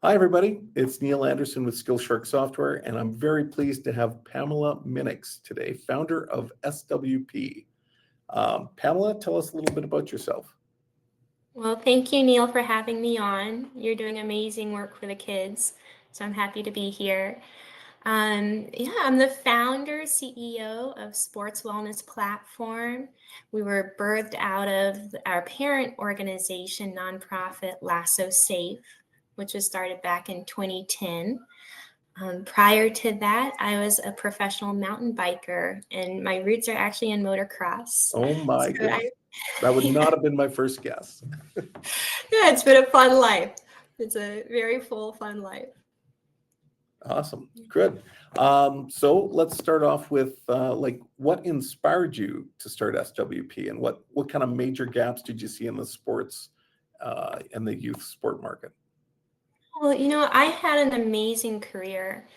Hi, everybody. It's Neil Anderson with SkillShark Software, and I'm very pleased to have Pamela Minix today, founder of SWP. Pamela, tell us a little bit about yourself. Well, thank you, Neil, for having me on. You're doing amazing work for the kids, so I'm happy to be here. I'm the founder, CEO of Sports Wellness Platform. We were birthed out of our parent organization, nonprofit Lasso Safe, which was started back in 2010. Prior to that, I was a professional mountain biker, and my roots are actually in motocross. Oh my So goodness. That would not have been my first guess. Yeah, it's been a fun life. It's a very full, fun life. Awesome. Good. So let's start off with what inspired you to start SWP, and what kind of major gaps did you see in the sports and the youth sport market? Well, I had an amazing career.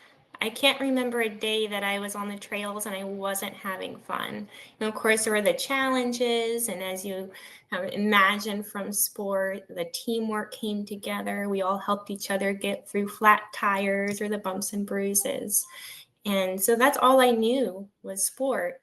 I can't remember a day that I was on the trails and I wasn't having fun. Of course, there were the challenges, and as you imagine from sport, the teamwork came together. We all helped each other get through flat tires or the bumps and bruises. And so that's all I knew was sport.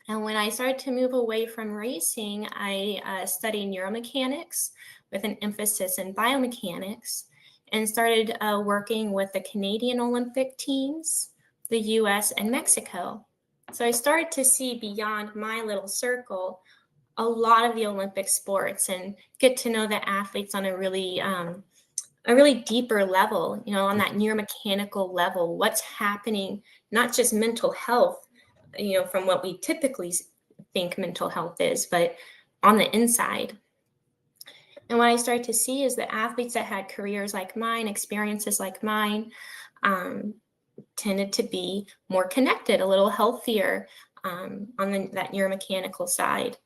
And when I started to move away from racing, I studied neuromechanics with an emphasis in biomechanics, and started working with the Canadian Olympic teams, the U.S. and Mexico. So I started to see beyond my little circle a lot of the Olympic sports and get to know the athletes on a really deeper level, on that neuromechanical level, what's happening, not just mental health, from what we typically think mental health is, but on the inside. And what I started to see is that athletes that had careers like mine, experiences like mine, tended to be more connected, a little healthier on that neuromechanical side.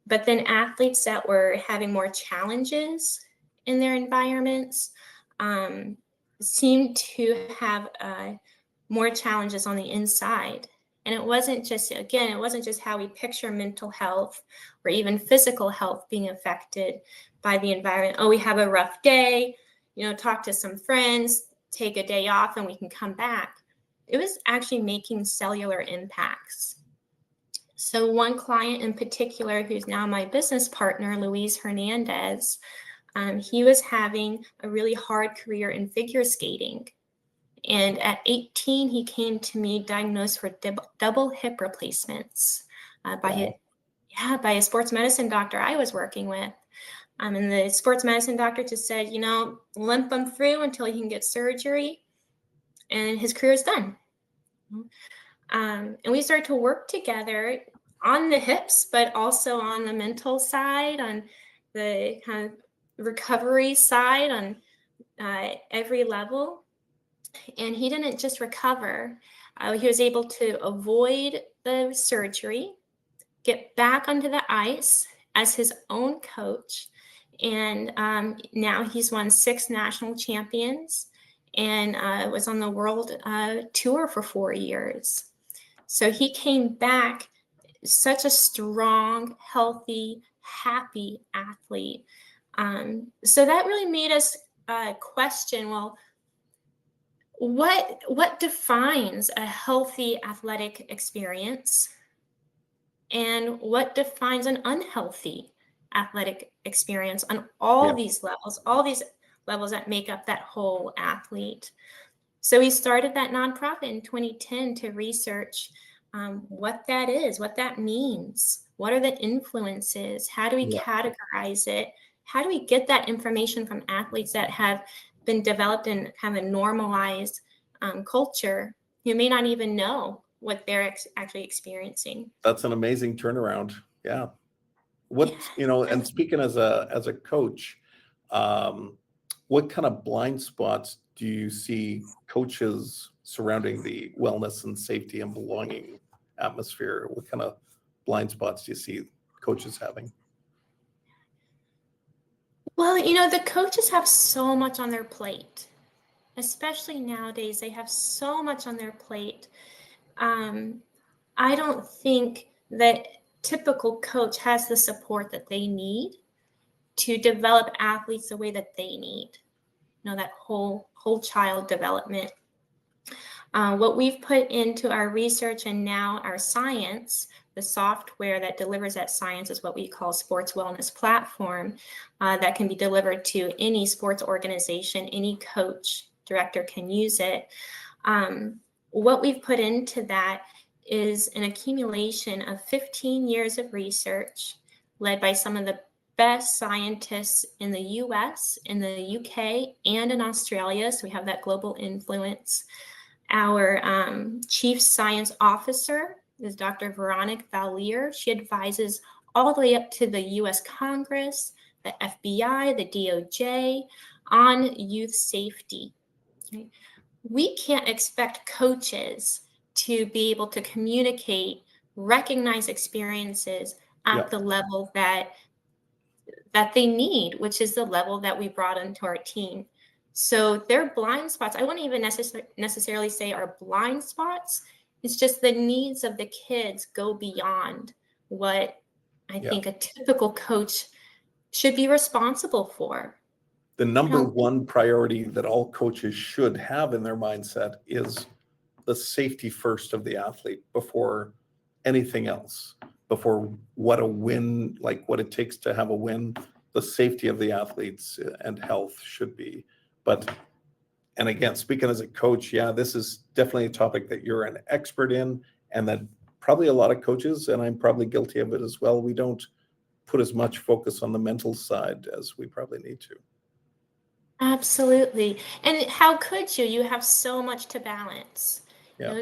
But then athletes that were having more challenges in their environments seemed to have more challenges on the inside. And it wasn't just how we picture mental health or even physical health being affected by the environment. Oh, we have a rough day, talk to some friends, take a day off, and we can come back. It was actually making cellular impacts. So one client in particular, who's now my business partner, Luis Hernandez, he was having a really hard career in figure skating. And at 18, he came to me diagnosed with double hip replacements by a sports medicine doctor I was working with. And the sports medicine doctor just said, limp him through until he can get surgery, and his career is done. And we started to work together on the hips, but also on the mental side, on the kind of recovery side, on every level. And he didn't just recover. He was able to avoid the surgery, get back onto the ice as his own coach. And now he's won 6 national champions and was on the world tour for 4 years. So he came back such a strong, healthy, happy athlete. So that really made us question, well, what defines a healthy athletic experience, and what defines an unhealthy athletic experience on all these levels that make up that whole athlete. So we started that nonprofit in 2010 to research what that is, what that means, what are the influences, how do we categorize it, how do we get that information from athletes that have been developed in kind of a normalized culture who may not even know what they're actually experiencing. That's an amazing turnaround. Yeah. And speaking as a coach, what kind of blind spots do you see coaches surrounding the wellness and safety and belonging atmosphere? What kind of blind spots do you see coaches having? Well, the coaches have so much on their plate, especially nowadays. They have so much on their plate. I don't think that typical coach has the support that they need to develop athletes the way that they need. that whole child development. What we've put into our research and now our science, the software that delivers that science is what we call sports wellness platform, that can be delivered to any sports organization, any coach, director can use it. What we've put into that is an accumulation of 15 years of research led by some of the best scientists in the U.S., in the U.K., and in Australia. So we have that global influence. Our chief science officer is Dr. Veronica Valier. She advises all the way up to the U.S. Congress, the FBI, the DOJ on youth safety. Okay? We can't expect coaches to be able to communicate, recognize experiences at the level that they need, which is the level that we brought into our team. So their blind spots, I wouldn't even necessarily say are blind spots. It's just the needs of the kids go beyond what I think a typical coach should be responsible for. The number one priority that all coaches should have in their mindset is the safety first of the athlete before anything else, before what a win, like what it takes to have a win, the safety of the athletes and health should be. But, and again, speaking as a coach, this is definitely a topic that you're an expert in, and that probably a lot of coaches, and I'm probably guilty of it as well, we don't put as much focus on the mental side as we probably need to. Absolutely. And how could you? You have so much to balance.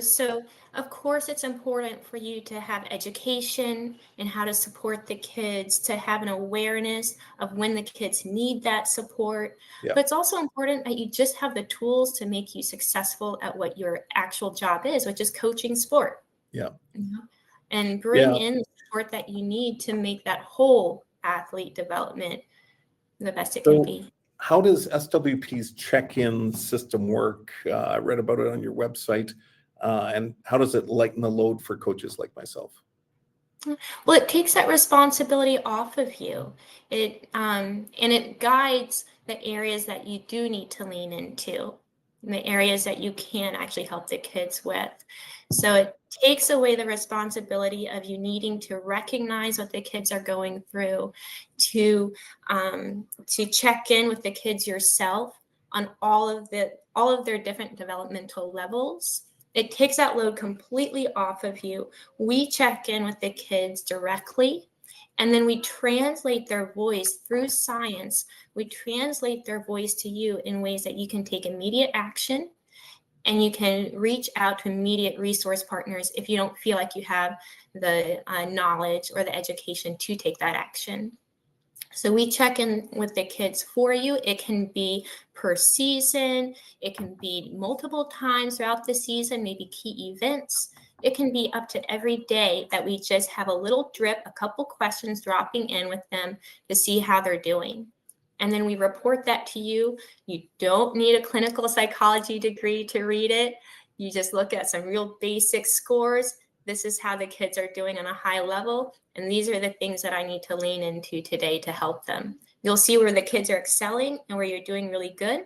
So of course it's important for you to have education and how to support the kids, to have an awareness of when the kids need that support. But it's also important that you just have the tools to make you successful at what your actual job is, which is coaching sport. And bring in the support that you need to make that whole athlete development the best it can be. How does SWP's check-in system work? I read about it on your website. And how does it lighten the load for coaches like myself? Well, it takes that responsibility off of you. And it guides the areas that you do need to lean into, and the areas that you can actually help the kids with. So it takes away the responsibility of you needing to recognize what the kids are going through, to check in with the kids yourself on all of their different developmental levels. It takes that load completely off of you. We check in with the kids directly, and then we translate their voice through science. We translate their voice to you in ways that you can take immediate action, and you can reach out to immediate resource partners if you don't feel like you have the knowledge or the education to take that action. So we check in with the kids for you. It can be per season. It can be multiple times throughout the season, maybe key events. It can be up to every day that we just have a little drip, a couple questions dropping in with them to see how they're doing. And then we report that to you. You don't need a clinical psychology degree to read it. You just look at some real basic scores. This is how the kids are doing on a high level. And these are the things that I need to lean into today to help them. You'll see where the kids are excelling and where you're doing really good.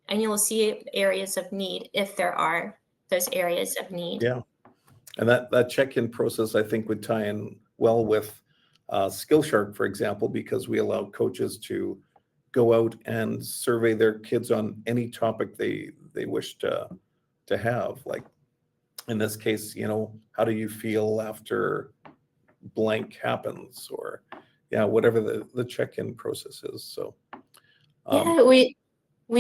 And you'll see areas of need if there are those areas of need. Yeah. And that check-in process, I think, would tie in well with SkillShark, for example, because we allow coaches to go out and survey their kids on any topic they wish to have. Like in this case, how do you feel after blank happens, or whatever the check-in process is. So we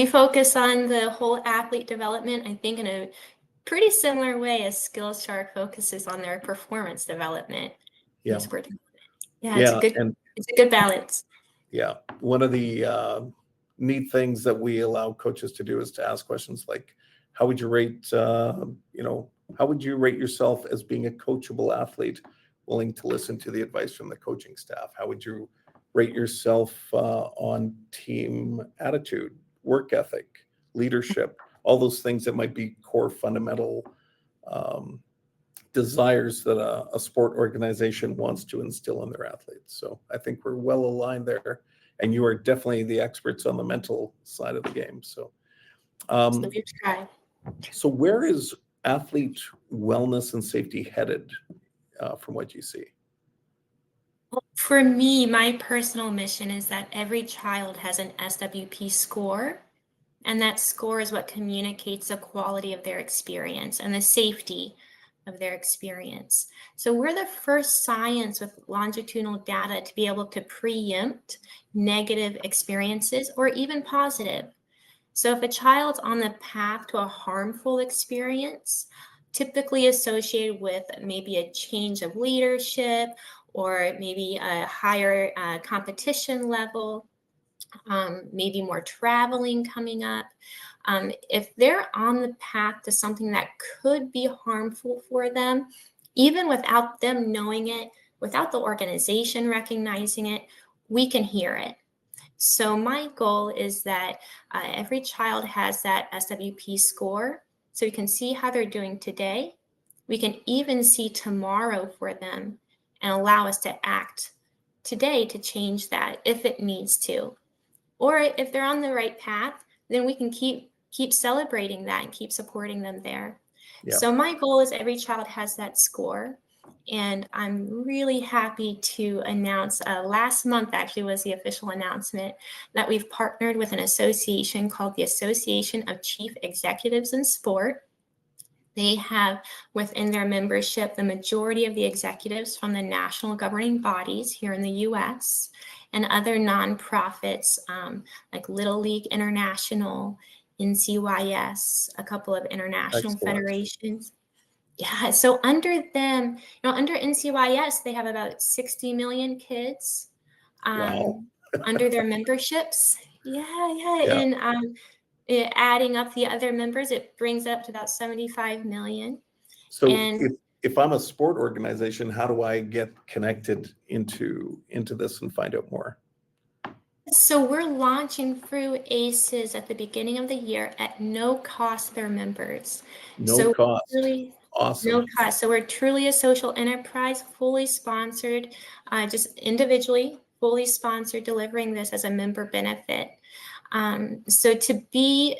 focus on the whole athlete development, I think, in a pretty similar way as SkillShark focuses on their performance development. It's a good balance. One of the neat things that we allow coaches to do is to ask questions like, how would you rate yourself as being a coachable athlete, willing to listen to the advice from the coaching staff? How would you rate yourself on team attitude, work ethic, leadership, all those things that might be core fundamental desires that a sport organization wants to instill in their athletes? So I think we're well aligned there. and you are definitely the experts on the mental side of the game. So, So we try. so where is athlete wellness and safety headed from what you see? For me, my personal mission is that every child has an SWP score, and that score is what communicates the quality of their experience and the safety of their experience. So we're the first science with longitudinal data to be able to preempt negative experiences or even positive. So if a child's on the path to a harmful experience, typically associated with maybe a change of leadership or maybe a higher competition level, maybe more traveling coming up. If they're on the path to something that could be harmful for them, even without them knowing it, without the organization recognizing it, we can hear it. So my goal is that every child has that SWP score, so we can see how they're doing today. We can even see tomorrow for them and allow us to act today to change that if it needs to. Or if they're on the right path, then we can keep celebrating that and keep supporting them there. Yeah. So my goal is every child has that score. And I'm really happy to announce, last month actually was the official announcement, that we've partnered with an association called the Association of Chief Executives in Sport. They have within their membership the majority of the executives from the national governing bodies here in the U.S. and other nonprofits like Little League International, NCYS, a couple of international Excellent. federations. Yeah, so under them, under NCYS, they have about 60 million kids Wow. under their memberships. Yeah. Yeah. And adding up the other members, it brings it up to about 75 million. So And if I'm a sport organization, how do I get connected into this and find out more? so we're launching through ACEs at the beginning of the year at no cost to their members. No So cost. really, Awesome. no cost. So we're truly a social enterprise, fully sponsored, just individually, fully sponsored, delivering this as a member benefit. So to be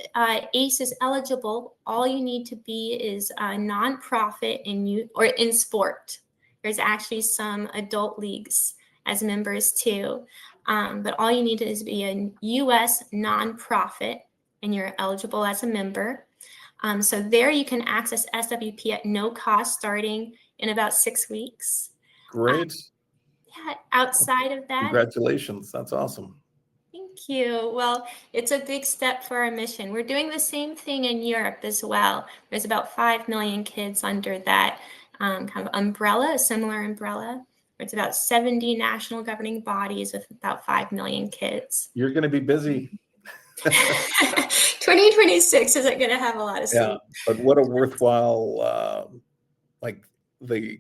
ACEs eligible, all you need to be is a nonprofit or in sport. There's actually some adult leagues as members too. But all you need is be a U.S. nonprofit, and you're eligible as a member. So there you can access SWP at no cost starting in about 6 weeks. Great. Yeah, outside of that, Congratulations. That's awesome. thank you. Well, it's a big step for our mission. We're doing the same thing in Europe as well. There's about 5 million kids under that kind of umbrella, a similar umbrella. It's about 70 national governing bodies with about 5 million kids. You're going to be busy. 2026 isn't going to have a lot of sleep. Yeah, but what a worthwhile, like the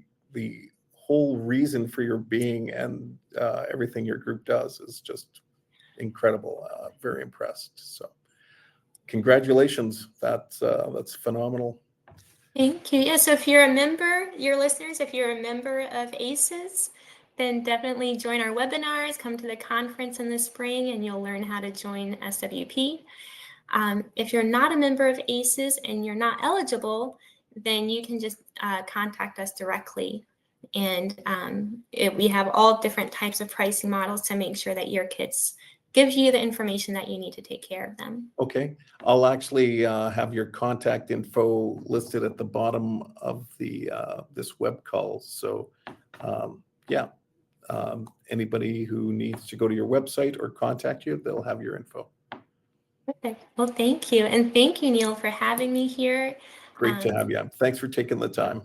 whole reason for your being and everything your group does is just incredible. Very impressed. So congratulations. That's phenomenal. Thank you. Yeah, so if you're a member, your listeners, if you're a member of ACEs, then definitely join our webinars, come to the conference in the spring, and you'll learn how to join SWP. If you're not a member of ACEs and you're not eligible, then you can just contact us directly. And we have all different types of pricing models to make sure that your kids gives you the information that you need to take care of them. Okay, I'll actually have your contact info listed at the bottom of the this web call. So yeah, anybody who needs to go to your website or contact you, they'll have your info. Perfect. Well, thank you. And thank you, Neil, for having me here. Great to have you. Thanks for taking the time.